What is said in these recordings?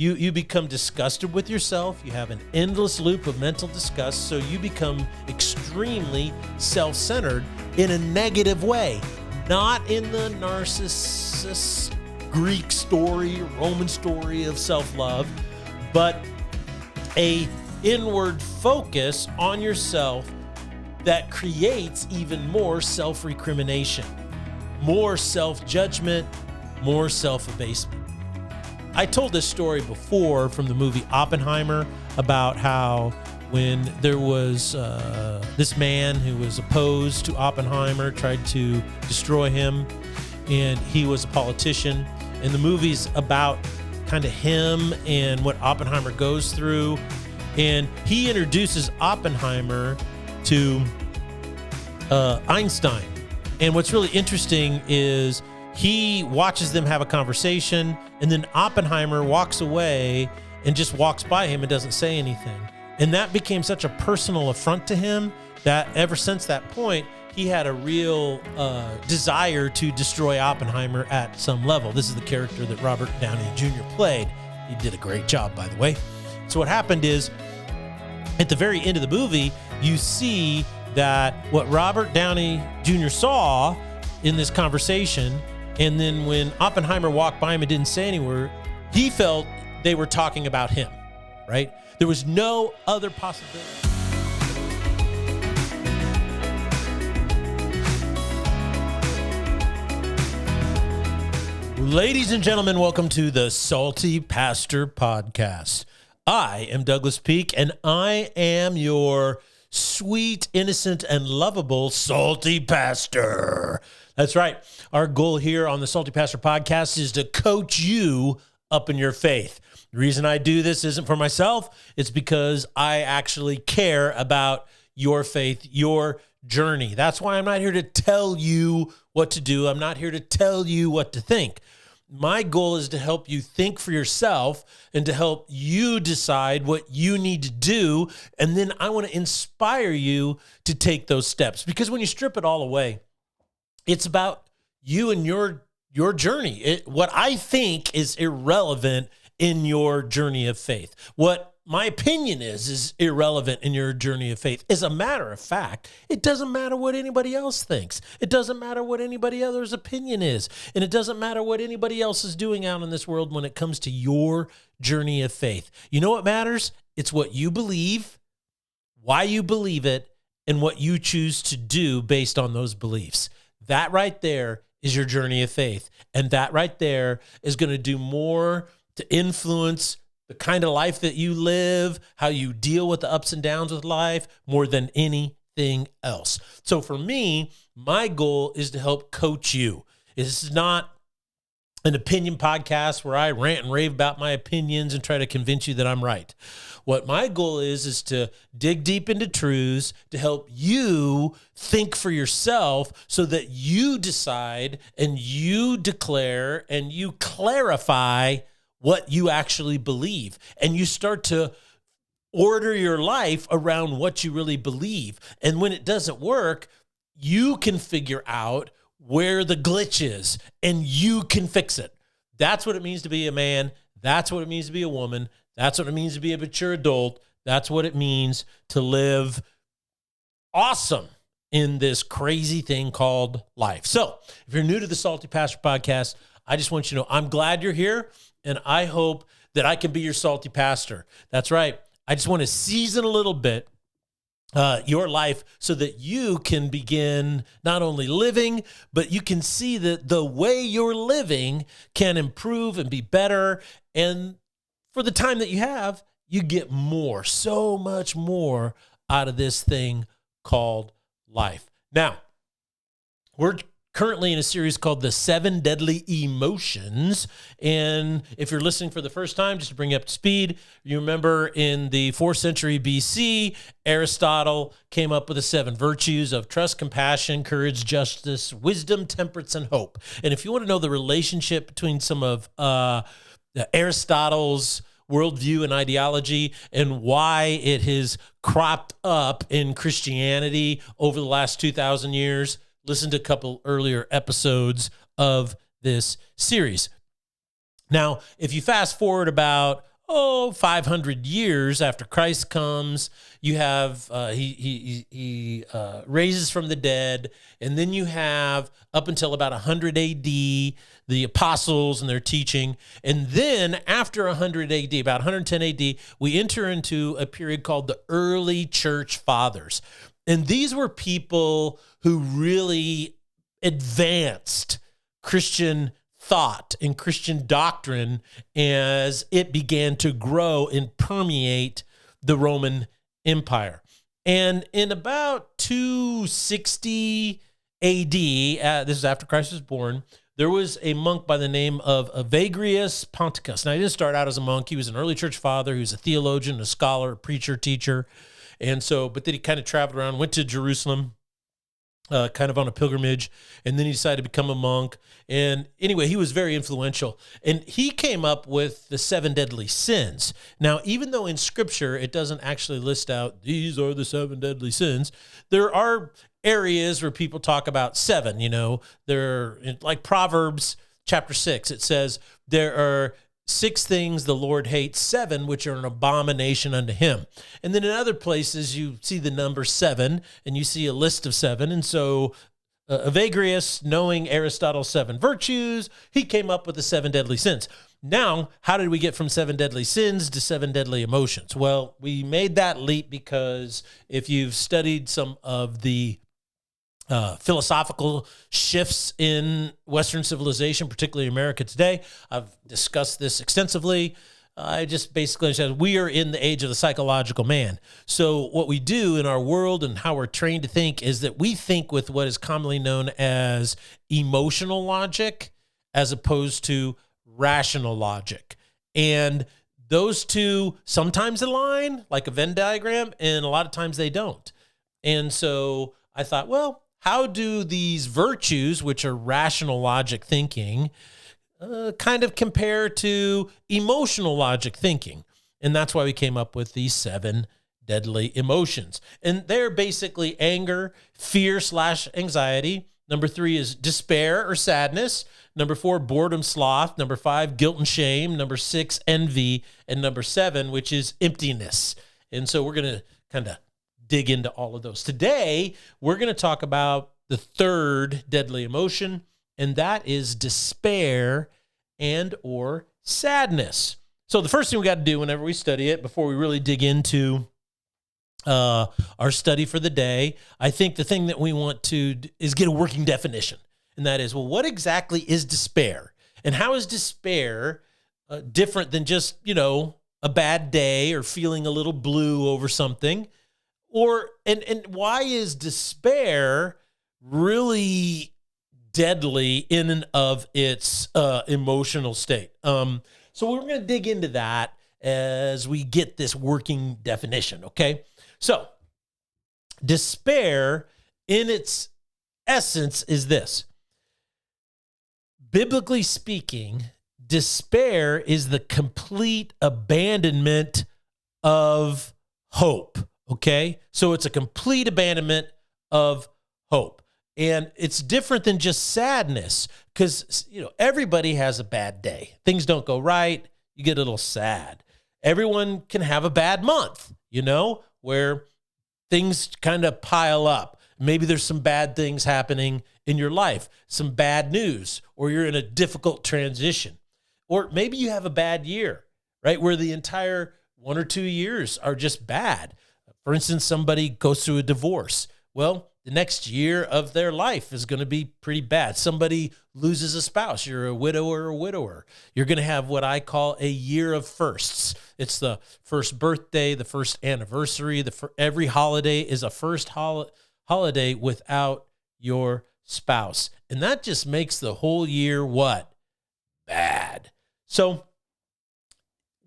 You become disgusted with yourself. You have an endless loop of mental disgust. So you become extremely self-centered in a negative way, not in the narcissist Greek story, Roman story of self-love, but a inward focus on yourself that creates even more self-recrimination, more self-judgment, more self-abasement. I told this story before from the movie Oppenheimer about how when there was this man who was opposed to Oppenheimer, tried to destroy him, and he was a politician. And the movie's about kind of him and what Oppenheimer goes through. And he introduces Oppenheimer to Einstein. And what's really interesting is he watches them have a conversation, and then Oppenheimer walks away and just walks by him and doesn't say anything. And that became such a personal affront to him that ever since that point, he had a real desire to destroy Oppenheimer at some level. This is the character that Robert Downey Jr. played. He did a great job, by the way. So what happened is, at the very end of the movie, you see that what Robert Downey Jr. saw in this conversation, and then when Oppenheimer walked by him and didn't say anywhere, he felt they were talking about him, right? There was no other possibility. Ladies and gentlemen, welcome to the Salty Pastor Podcast. I am Douglas Peak, and I am your sweet, innocent, and lovable Salty Pastor. That's right. Our goal here on the Salty Pastor Podcast is to coach you up in your faith. The reason I do this isn't for myself. It's because I actually care about your faith, your journey. That's why I'm not here to tell you what to do. I'm not here to tell you what to think. My goal is to help you think for yourself and to help you decide what you need to do. And then I want to inspire you to take those steps, because when you strip it all away, it's about you and your journey. What I think is irrelevant in your journey of faith. What my opinion is irrelevant in your journey of faith. As a matter of fact, it doesn't matter what anybody else thinks. It doesn't matter what anybody else's opinion is. And it doesn't matter what anybody else is doing out in this world when it comes to your journey of faith. You know what matters? It's what you believe, why you believe it, and what you choose to do based on those beliefs. That right there is your journey of faith. And that right there is going to do more to influence the kind of life that you live, how you deal with the ups and downs with life, more than anything else. So for me, my goal is to help coach you. This is not an opinion podcast where I rant and rave about my opinions and try to convince you that I'm right. What my goal is to dig deep into truths to help you think for yourself so that you decide and you declare and you clarify what you actually believe. And you start to order your life around what you really believe. And when it doesn't work, you can figure out where the glitch is and you can fix it. That's what it means to be a man. That's what it means to be a woman. That's what it means to be a mature adult. That's what it means to live awesome in this crazy thing called life. So if you're new to the Salty Pastor Podcast, I just want you to know I'm glad you're here, and I hope that I can be your salty pastor. That's right. I just want to season a little bit your life so that you can begin not only living, but you can see that the way you're living can improve and be better. And for the time that you have, you get more, so much more out of this thing called life. Now, we're currently in a series called The 7 Deadly Emotions. And if you're listening for the first time, just to bring you up to speed, you remember in the 4th century BC, Aristotle came up with the 7 virtues of trust, compassion, courage, justice, wisdom, temperance, and hope. And if you want to know the relationship between some of Aristotle's worldview and ideology and why it has cropped up in Christianity over the last 2,000 years, listen to a couple earlier episodes of this series. Now, if you fast forward about 500 years after Christ comes. You have he raises from the dead, and then you have up until about 100 A.D. the apostles and their teaching, and then after 100 A.D., about 110 A.D., we enter into a period called the early church fathers, and these were people who really advanced Christian thought and Christian doctrine as it began to grow and permeate the Roman Empire. And in about 260 AD, this is after Christ was born, there was a monk by the name of Evagrius Ponticus. Now, he didn't start out as a monk. He was an early church father. He was a theologian, a scholar, a preacher, teacher. And so, but then he kind of traveled around, went to Jerusalem, kind of on a pilgrimage, and then he decided to become a monk. And anyway, he was very influential. And he came up with the 7 deadly sins. Now, even though in Scripture it doesn't actually list out, these are the 7 deadly sins, there are areas where people talk about 7, They're like Proverbs chapter 6. It says, there are 6 things the Lord hates, 7 which are an abomination unto him. And then in other places, you see the number 7, and you see a list of 7. And so Evagrius, knowing Aristotle's 7 virtues, he came up with the 7 deadly sins. Now, how did we get from 7 deadly sins to 7 deadly emotions? Well, we made that leap because if you've studied some of the philosophical shifts in Western civilization, particularly America today, I've discussed this extensively. I just basically said we are in the age of the psychological man. So what we do in our world and how we're trained to think is that we think with what is commonly known as emotional logic as opposed to rational logic. And those two sometimes align like a Venn diagram, and a lot of times they don't. And so I thought, well, how do these virtues, which are rational logic thinking, kind of compare to emotional logic thinking? And that's why we came up with these 7 deadly emotions. And they're basically anger, fear/anxiety. Number 3 is despair or sadness. Number 4, boredom, sloth. Number 5, guilt and shame. Number 6, envy. And number 7, which is emptiness. And so we're going to kind of dig into all of those. Today, we're going to talk about the 3rd deadly emotion, and that is despair and or sadness. So the first thing we got to do whenever we study it, before we really dig into our study for the day, I think the thing that we want to is get a working definition. And that is, well, what exactly is despair? And how is despair different than just, a bad day or feeling a little blue over something? And why is despair really deadly in and of its emotional state? So we're going to dig into that as we get this working definition, okay? So despair in its essence is this. Biblically speaking, despair is the complete abandonment of hope. Okay, so it's a complete abandonment of hope. And it's different than just sadness because, everybody has a bad day. Things don't go right. You get a little sad. Everyone can have a bad month, where things kind of pile up. Maybe there's some bad things happening in your life, some bad news, or you're in a difficult transition. Or maybe you have a bad year, right, where the entire 1 or 2 years are just bad. For instance, somebody goes through a divorce. Well, the next year of their life is going to be pretty bad. Somebody loses a spouse. You're a widower or widower. You're going to have what I call a year of firsts. It's the first birthday, the first anniversary. Every holiday is a first holiday without your spouse. And that just makes the whole year what? Bad. So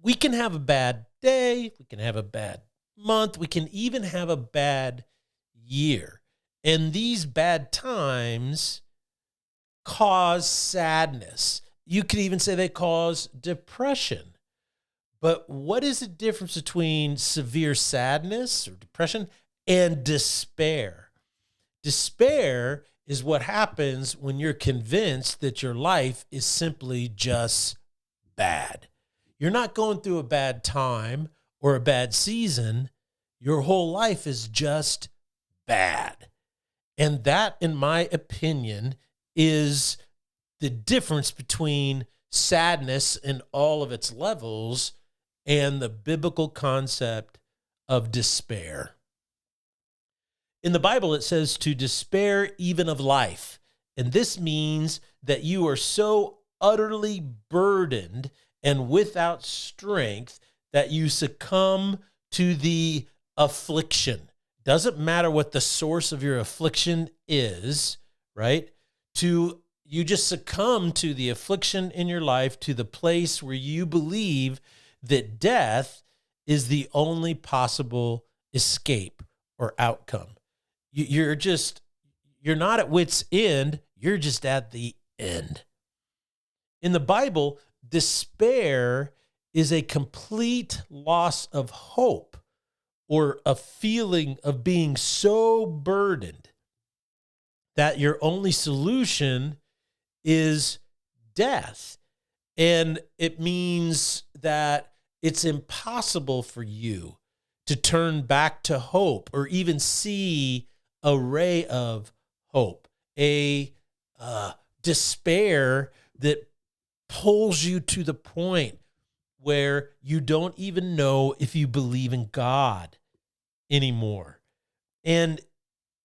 we can have a bad day. We can have a bad month. We can even have a bad year. And these bad times cause sadness. You could even say they cause depression. But what is the difference between severe sadness or depression and despair? Despair is what happens when you're convinced that your life is simply just bad. you're not going through a bad time or a bad season. Your whole life is just bad. And that, in my opinion, is the difference between sadness in all of its levels and the biblical concept of despair. In the Bible, it says to despair even of life. And this means that you are so utterly burdened and without strength that you succumb to the affliction. Doesn't matter what the source of your affliction is, right? You just succumb to the affliction in your life, to the place where you believe that death is the only possible escape or outcome. You're not at wit's end, you're just at the end. In the Bible, despair is a complete loss of hope or a feeling of being so burdened that your only solution is death. And it means that it's impossible for you to turn back to hope or even see a ray of hope, a despair that pulls you to the point where you don't even know if you believe in God anymore. And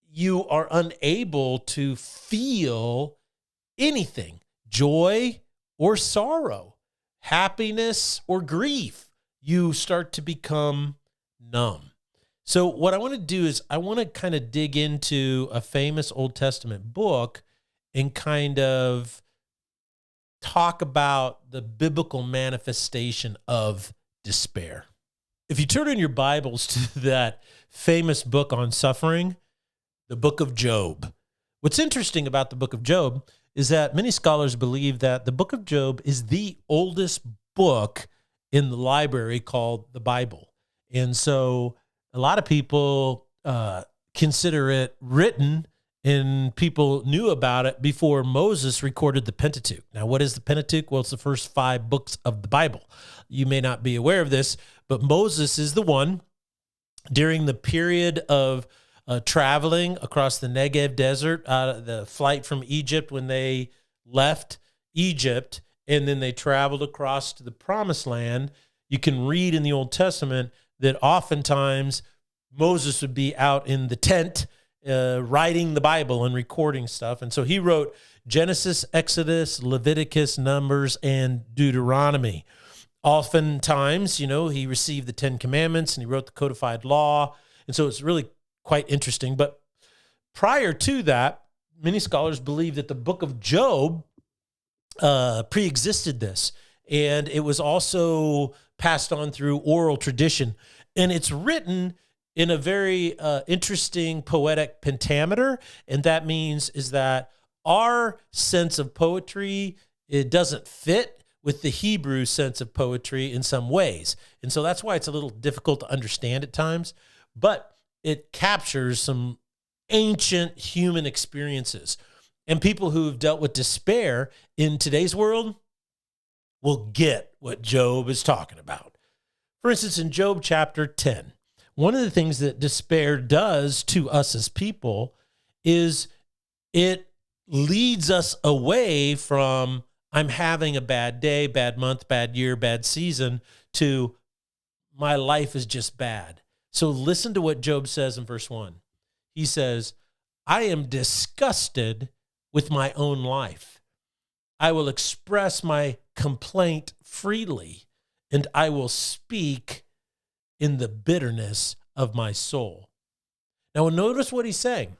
you are unable to feel anything, joy or sorrow, happiness or grief. You start to become numb. So what I want to do is I want to kind of dig into a famous Old Testament book and kind of talk about the biblical manifestation of despair. If you turn in your Bibles to that famous book on suffering, the book of Job. What's interesting about the book of Job is that many scholars believe that the book of Job is the oldest book in the library called the Bible. And so a lot of people consider it written, and people knew about it before Moses recorded the Pentateuch. Now, what is the Pentateuch? Well, it's the first 5 books of the Bible. You may not be aware of this, but Moses is the one during the period of traveling across the Negev desert, the flight from Egypt when they left Egypt, and then they traveled across to the Promised Land. You can read in the Old Testament that oftentimes Moses would be out in the tent writing the Bible and recording stuff. And so he wrote Genesis, Exodus, Leviticus, Numbers, and Deuteronomy. Oftentimes, he received the 10 Commandments and he wrote the codified law. And so it's really quite interesting. But prior to that, many scholars believe that the book of Job pre-existed this. And it was also passed on through oral tradition. And it's written in a very interesting poetic pentameter. And that means is that our sense of poetry, it doesn't fit with the Hebrew sense of poetry in some ways. And so that's why it's a little difficult to understand at times. But it captures some ancient human experiences. And people who've dealt with despair in today's world will get what Job is talking about. For instance, in Job chapter 10, one of the things that despair does to us as people is it leads us away from I'm having a bad day, bad month, bad year, bad season, to my life is just bad. So listen to what Job says in verse 1. He says, I am disgusted with my own life. I will express my complaint freely, and I will speak in the bitterness of my soul. Now, notice what he's saying.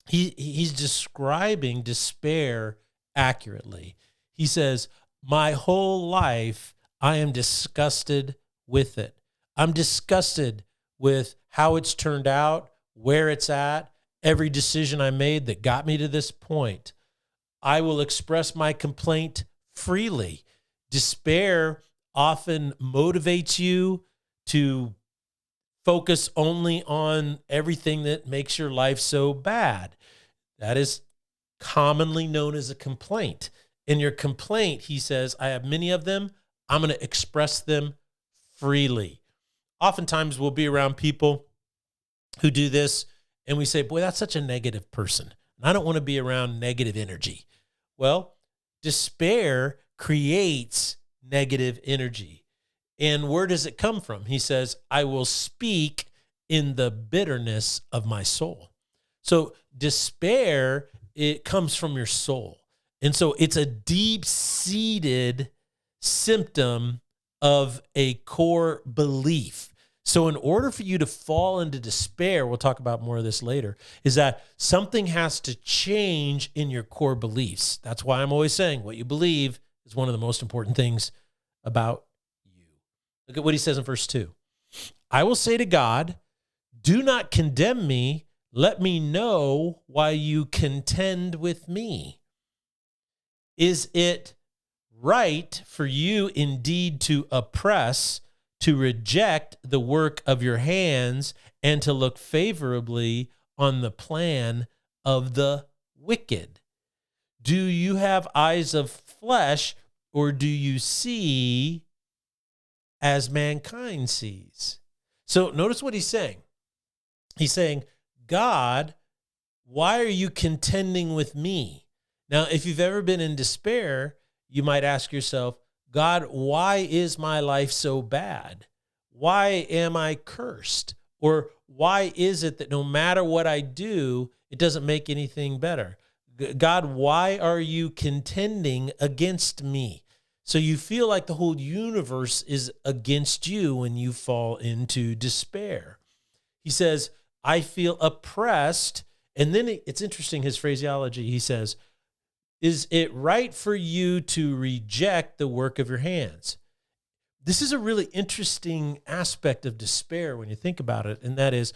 He's describing despair accurately. He says, my whole life, I am disgusted with it. I'm disgusted with how it's turned out, where it's at, every decision I made that got me to this point. I will express my complaint freely. Despair often motivates you to focus only on everything that makes your life so bad. That is commonly known as a complaint. In your complaint, he says, I have many of them. I'm going to express them freely. Oftentimes we'll be around people who do this and we say, boy, that's such a negative person. I don't want to be around negative energy. Well, despair creates negative energy. And where does it come from? He says, I will speak in the bitterness of my soul. So despair, it comes from your soul. And so it's a deep-seated symptom of a core belief. So in order for you to fall into despair, we'll talk about more of this later, is that something has to change in your core beliefs. That's why I'm always saying what you believe is one of the most important things about you. Look at what he says in verse 2. I will say to God, do not condemn me. Let me know why you contend with me. Is it right for you indeed to oppress, to reject the work of your hands, and to look favorably on the plan of the wicked? Do you have eyes of flesh, or do you see as mankind sees? So notice what he's saying. He's saying, God, why are you contending with me? Now, if you've ever been in despair, you might ask yourself, God, why is my life so bad? Why am I cursed? Or why is it that no matter what I do, it doesn't make anything better? God, why are you contending against me? So you feel like the whole universe is against you when you fall into despair. He says, I feel oppressed. And then it's interesting, his phraseology. He says, is it right for you to reject the work of your hands? This is a really interesting aspect of despair when you think about it. And that is,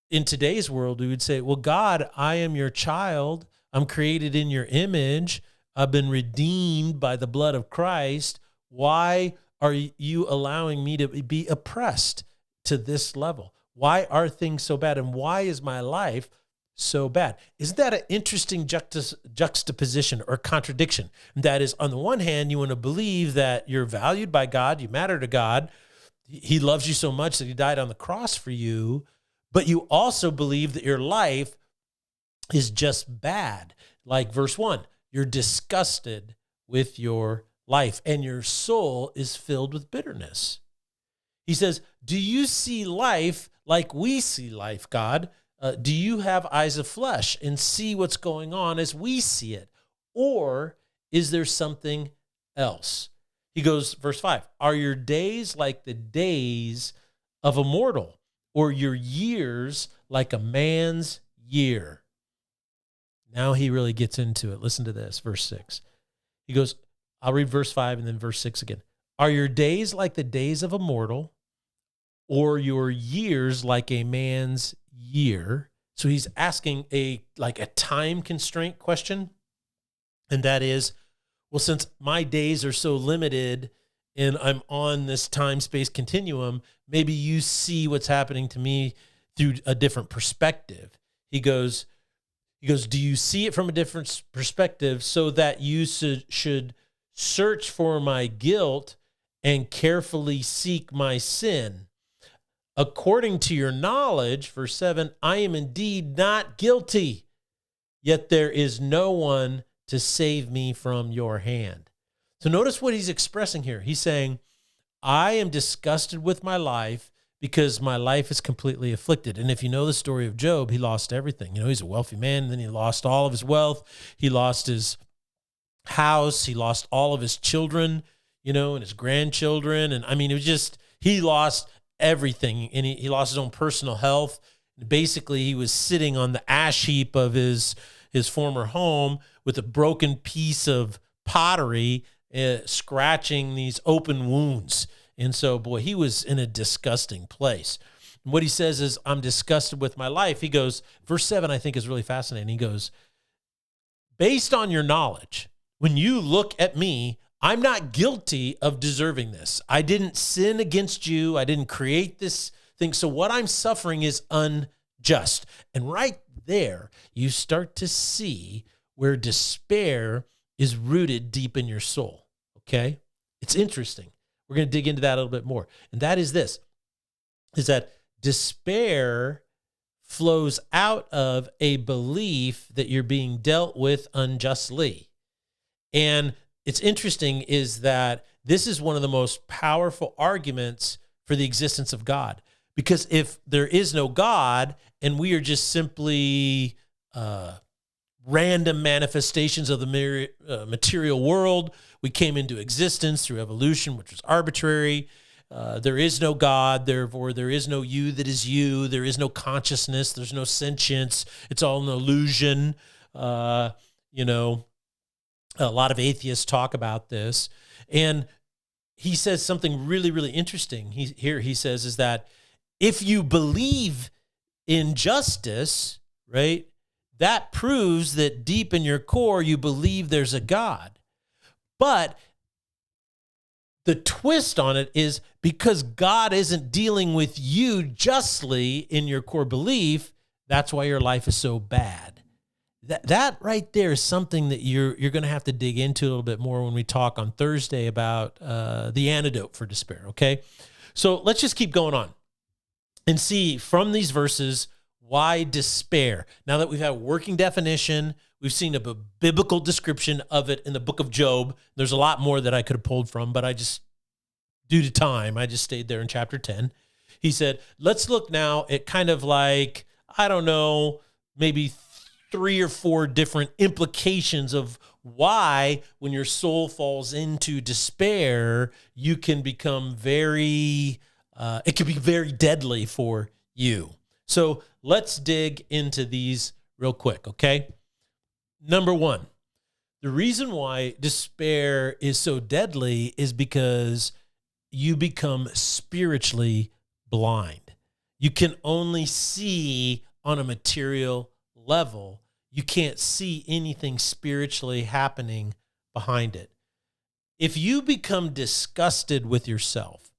in today's world, we would say, well, God, I am your child. I'm created in your image. I've been redeemed by the blood of Christ. Why are you allowing me to be oppressed to this level? Why are things so bad? And why is my life so bad? Isn't that an interesting juxtaposition or contradiction? That is, on the one hand, you want to believe that you're valued by God, you matter to God, he loves you so much that he died on the cross for you, but you also believe that your life is just bad. Like verse 1, you're disgusted with your life and your soul is filled with bitterness. He says, do you see life like we see life, God? Do you have eyes of flesh and see what's going on as we see it? Or is there something else? He goes, verse 5, are your days like the days of a mortal, or your years like a man's year? Now he really gets into it. Listen to this, verse 6. He goes, I'll read verse 5 and then verse 6 again. Are your days like the days of a mortal, or your years like a man's year? So he's asking a time constraint question. And that is, well, since my days are so limited and I'm on this time-space continuum, maybe you see what's happening to me through a different perspective. He goes, do you see it from a different perspective so that you should search for my guilt and carefully seek my sin? According to your knowledge, verse 7, I am indeed not guilty, yet there is no one to save me from your hand. So notice what he's expressing here. He's saying, I am disgusted with my life because my life is completely afflicted. And if you know the story of Job, he lost everything. You know, he's a wealthy man, and then he lost all of his wealth. He lost his house. He lost all of his children, you know, and his grandchildren. And I mean, it was just, he lost everything. And he lost his own personal health. Basically, he was sitting on the ash heap of his former home with a broken piece of pottery, scratching these open wounds. And so, boy, he was in a disgusting place. And what he says is, I'm disgusted with my life. He goes, verse 7, I think is really fascinating. He goes, based on your knowledge, when you look at me, I'm not guilty of deserving this. I didn't sin against you. I didn't create this thing. So what I'm suffering is unjust. And right there, you start to see where despair is rooted deep in your soul, okay? It's interesting. We're going to dig into that a little bit more. And that is this, is that despair flows out of a belief that you're being dealt with unjustly. And it's interesting is that this is one of the most powerful arguments for the existence of God. Because if there is no God and we are just simply random manifestations of the material world, we came into existence through evolution, which was arbitrary. There is no God, therefore there is no you that is you. There is no consciousness. There's no sentience. It's all an illusion. A lot of atheists talk about this. And he says something really, really interesting. He says is that if you believe in justice, right, that proves that deep in your core you believe there's a God. But the twist on it is because God isn't dealing with you justly in your core belief, that's why your life is so bad. That right there is something that you're going to have to dig into a little bit more when we talk on Thursday about the antidote for despair, okay? So let's just keep going on and see from these verses why despair. Now that we've had a working definition, we've seen a biblical description of it in the book of Job. There's a lot more that I could have pulled from, but due to time, I just stayed there in chapter 10. He said, let's look now at kind of like, I don't know, maybe 3 or 4 different implications of why when your soul falls into despair, you can become it can be very deadly for you. So let's dig into these real quick, okay? Number 1, the reason why despair is so deadly is because you become spiritually blind. You can only see on a material level. You can't see anything spiritually happening behind it. If you become disgusted with yourself,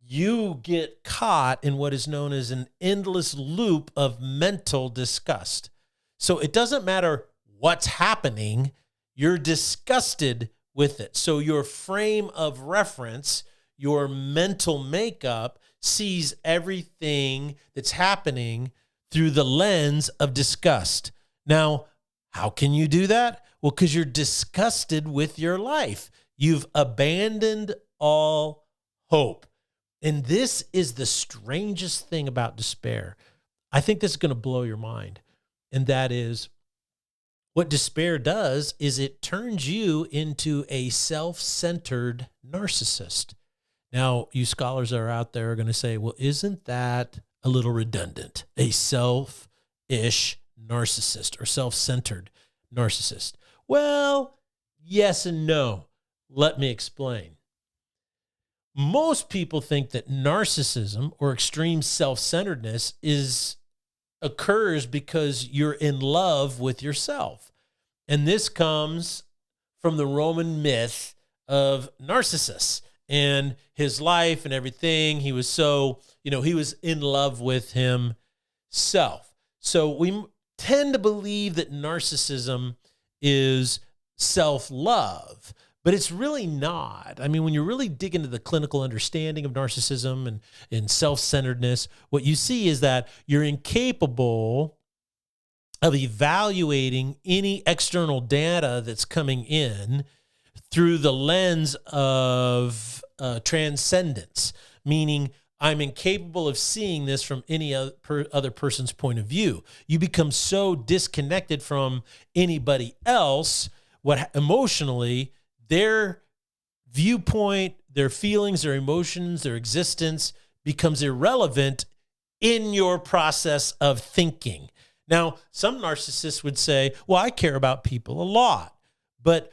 you get caught in what is known as an endless loop of mental disgust. So it doesn't matter what's happening, you're disgusted with it. So your frame of reference, your mental makeup sees everything that's happening through the lens of disgust. Now, how can you do that? Well, because you're disgusted with your life. You've abandoned all hope. And this is the strangest thing about despair. I think this is going to blow your mind. And that is, what despair does is it turns you into a self-centered narcissist. Now, you scholars that are out there are going to say, well, isn't that a little redundant? A selfish narcissist or self-centered narcissist. Well, yes and no. Let me explain. Most people think that narcissism or extreme self-centeredness occurs because you're in love with yourself. And this comes from the Roman myth of Narcissus and his life and everything. He was he was in love with himself. So we tend to believe that narcissism is self-love, but it's really not. I mean, when you really dig into the clinical understanding of narcissism and self-centeredness, what you see is that you're incapable of evaluating any external data that's coming in through the lens of transcendence, meaning I'm incapable of seeing this from any other person's point of view. You become so disconnected from anybody else, emotionally, their viewpoint, their feelings, their emotions, their existence becomes irrelevant in your process of thinking. Now, some narcissists would say, well, I care about people a lot, but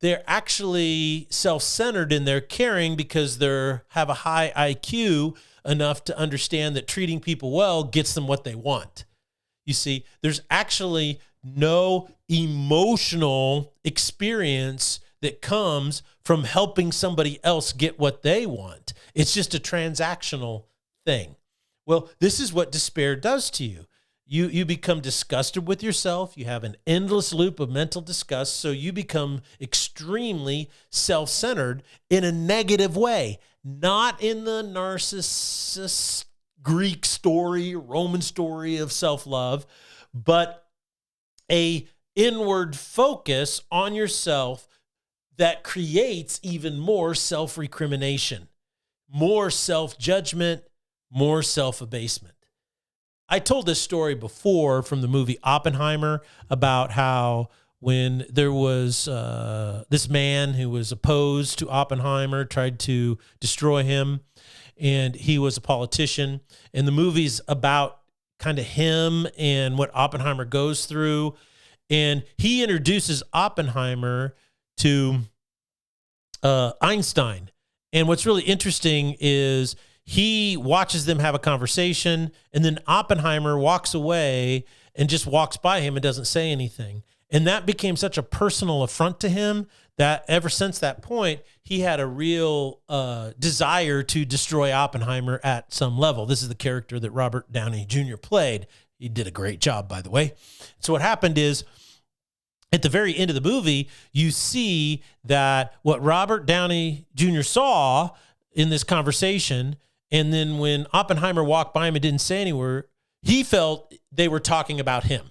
they're actually self-centered in their caring because they have a high IQ enough to understand that treating people well gets them what they want. You see, there's actually no emotional experience that comes from helping somebody else get what they want. It's just a transactional thing. Well, this is what despair does to you. You become disgusted with yourself. You have an endless loop of mental disgust. So you become extremely self-centered in a negative way, not in the narcissist Greek story, Roman story of self-love, but a inward focus on yourself that creates even more self-recrimination, more self-judgment, more self-abasement. I told this story before from the movie Oppenheimer about how when there was this man who was opposed to Oppenheimer, tried to destroy him, and he was a politician. And the movie's about kind of him and what Oppenheimer goes through. And he introduces Oppenheimer to Einstein. And what's really interesting is he watches them have a conversation, and then Oppenheimer walks away and just walks by him and doesn't say anything. And that became such a personal affront to him that ever since that point, he had a real desire to destroy Oppenheimer at some level. This is the character that Robert Downey Jr. played. He did a great job, by the way. So what happened is, at the very end of the movie, you see that what Robert Downey Jr. saw in this conversation, and then when Oppenheimer walked by him and didn't say anywhere, he felt they were talking about him,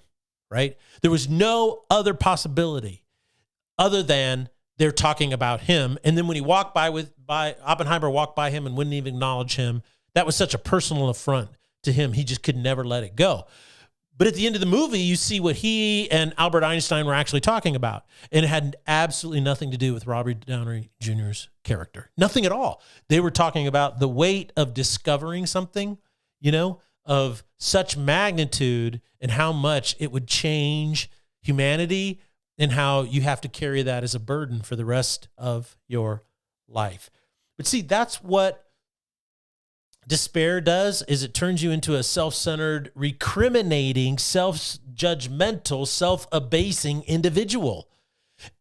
right? There was no other possibility other than they're talking about him. And then when he walked by Oppenheimer walked by him and wouldn't even acknowledge him, that was such a personal affront to him. He just could never let it go. But at the end of the movie, you see what he and Albert Einstein were actually talking about. And it had absolutely nothing to do with Robert Downey Jr.'s character. Nothing at all. They were talking about the weight of discovering something, of such magnitude and how much it would change humanity and how you have to carry that as a burden for the rest of your life. But see, that's what despair does, is it turns you into a self-centered, recriminating, self-judgmental, self-abasing individual.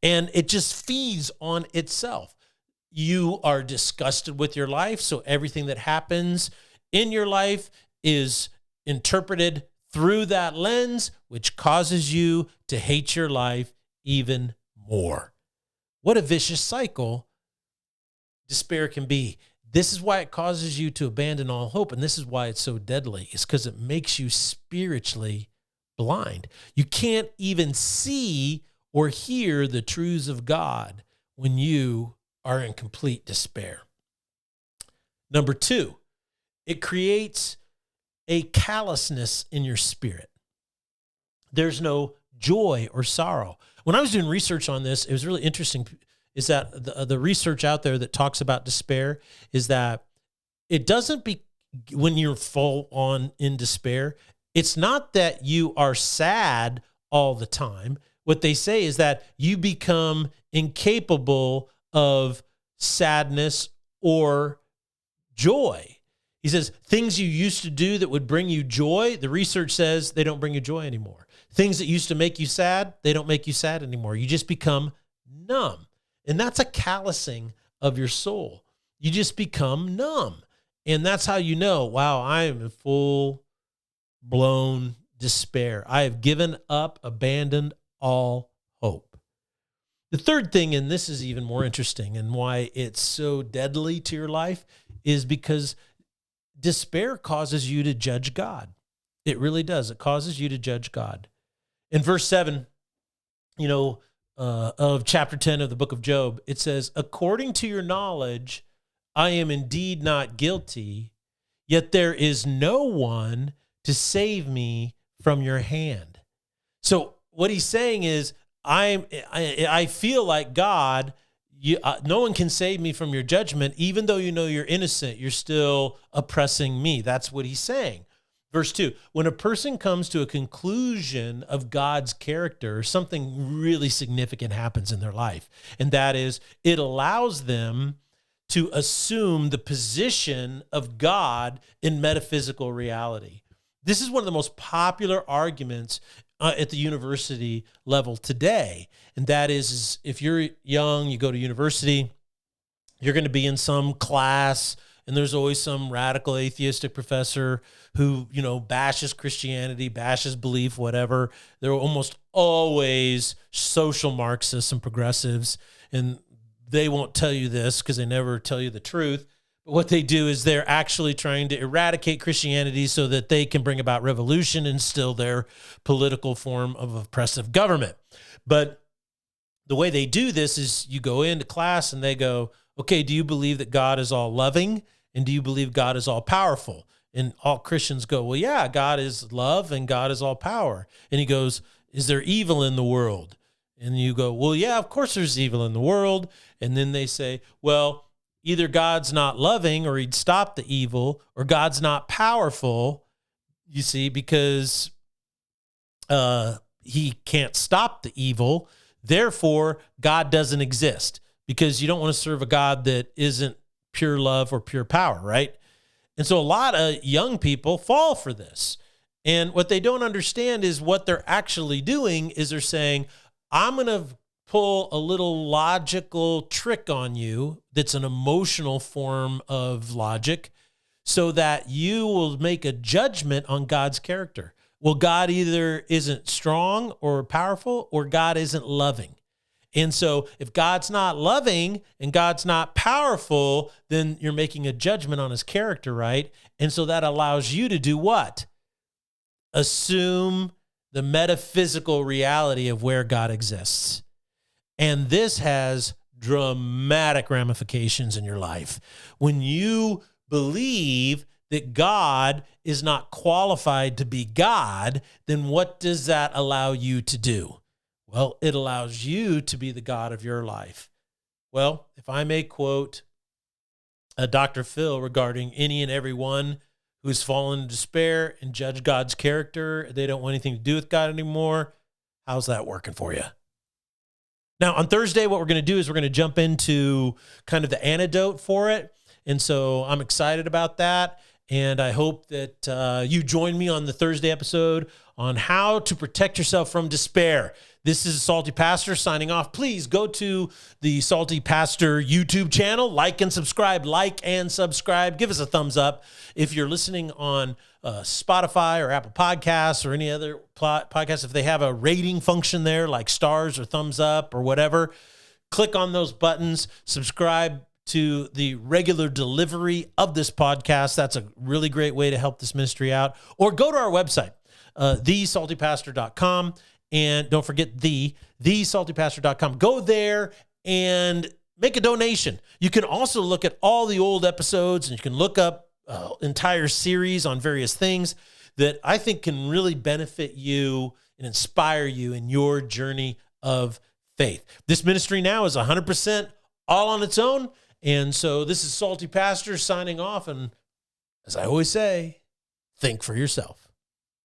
And it just feeds on itself. You are disgusted with your life, so everything that happens in your life is interpreted through that lens, which causes you to hate your life even more. What a vicious cycle despair can be. This is why it causes you to abandon all hope, and this is why it's so deadly. It's because it makes you spiritually blind. You can't even see or hear the truths of God when you are in complete despair. Number two, it creates a callousness in your spirit. There's no joy or sorrow. When I was doing research on this, it was really interesting, is that the research out there that talks about despair is that it doesn't be when you're full on in despair. It's not that you are sad all the time. What they say is that you become incapable of sadness or joy. He says things you used to do that would bring you joy, the research says they don't bring you joy anymore. Things that used to make you sad, they don't make you sad anymore. You just become numb. And that's a callousing of your soul. You just become numb. And that's how you know, wow, I am in full-blown despair. I have given up, abandoned all hope. The third thing, and this is even more interesting and why it's so deadly to your life, is because despair causes you to judge God. It really does. It causes you to judge God. In verse 7, of chapter 10 of the book of Job, it says, according to your knowledge, I am indeed not guilty, yet there is no one to save me from your hand. So what he's saying is, I feel like God, no one can save me from your judgment. Even though you know you're innocent, you're still oppressing me. That's what he's saying. Verse 2, when a person comes to a conclusion of God's character, something really significant happens in their life. And that is, it allows them to assume the position of God in metaphysical reality. This is one of the most popular arguments at the university level today. And that is if you're young, you go to university, you're going to be in some class, and there's always some radical atheistic professor who, bashes Christianity, bashes belief, whatever. They're almost always social Marxists and progressives, and they won't tell you this because they never tell you the truth. But what they do is they're actually trying to eradicate Christianity so that they can bring about revolution and still their political form of oppressive government. But the way they do this is you go into class and they go, okay, do you believe that God is all loving? And do you believe God is all powerful? And all Christians go, well, yeah, God is love and God is all power. And he goes, is there evil in the world? And you go, well, yeah, of course there's evil in the world. And then they say, well, either God's not loving or he'd stop the evil, or God's not powerful, you see, because he can't stop the evil. Therefore, God doesn't exist, because you don't want to serve a God that isn't pure love or pure power, right? And so a lot of young people fall for this. And what they don't understand is what they're actually doing is they're saying, I'm going to pull a little logical trick on you that's an emotional form of logic so that you will make a judgment on God's character. Well, God either isn't strong or powerful, or God isn't loving. And so if God's not loving and God's not powerful, then you're making a judgment on his character, right? And so that allows you to do what? Assume the metaphysical reality of where God exists. And this has dramatic ramifications in your life. When you believe that God is not qualified to be God, then what does that allow you to do? Well, it allows you to be the God of your life. Well, if I may quote Dr. Phil regarding any and every one who's fallen in despair and judge God's character, they don't want anything to do with God anymore. How's that working for you? Now, on Thursday, what we're going to do is we're going to jump into kind of the antidote for it. And so I'm excited about that. And I hope that you join me on the Thursday episode on how to protect yourself from despair. This is Salty Pastor signing off. Please go to the Salty Pastor YouTube channel, like and subscribe, Give us a thumbs up. If you're listening on Spotify or Apple Podcasts or any other podcasts, if they have a rating function there, like stars or thumbs up or whatever, click on those buttons, subscribe to the regular delivery of this podcast. That's a really great way to help this ministry out. Or go to our website, thesaltypastor.com. And don't forget thesaltypastor.com. Go there and make a donation. You can also look at all the old episodes, and you can look up entire series on various things that I think can really benefit you and inspire you in your journey of faith. This ministry now is 100% all on its own. And so this is Salty Pastor signing off. And as I always say, think for yourself.